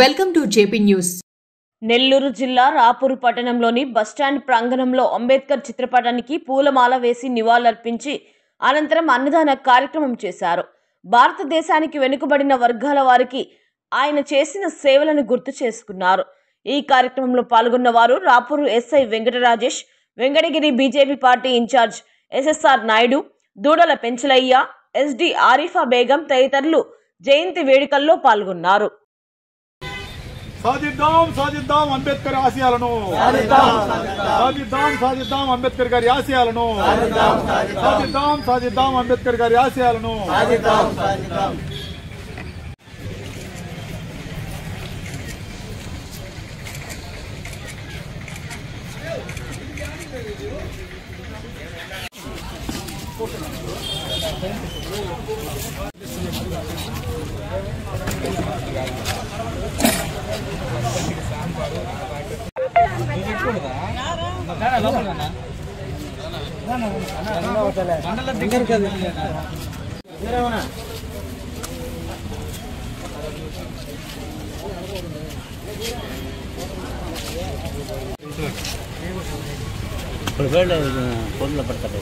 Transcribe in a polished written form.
Welcome to JP news. Nellore జిల్లా రాపూరు పట్టణంలోని bus stand ప్రాంగణంలో అంబేద్కర్ చిత్రపటానికి పూలమాల వేసి నివాళులర్పించి అనంతరం అన్నదాన కార్యక్రమం చేశారు. భారతదేశానికి వెనుకబడిన వర్గాల వారికి ఆయన చేసిన సేవలను గుర్తు చేసుకున్నారు. ఈ కార్యక్రమంలో పాల్గొన్న వారు Rapur SI Venkata Rajesh, Venkatagiri BJP party incharge SSR Naidu, Doodala Penchalayya, SD Arifa Begum తదితరులు జయంతి వేడుకల్లో పాల్గొన్నారు. సాధిద్దాం అంబేద్కర్ ఆశయాలను సాధిద్దాం అంబేద్కర్ గారి ఆశయాలను సాధిద్దాం అంబేద్కర్ గారి ఆశయాలను ఫోన్లో పడతారు.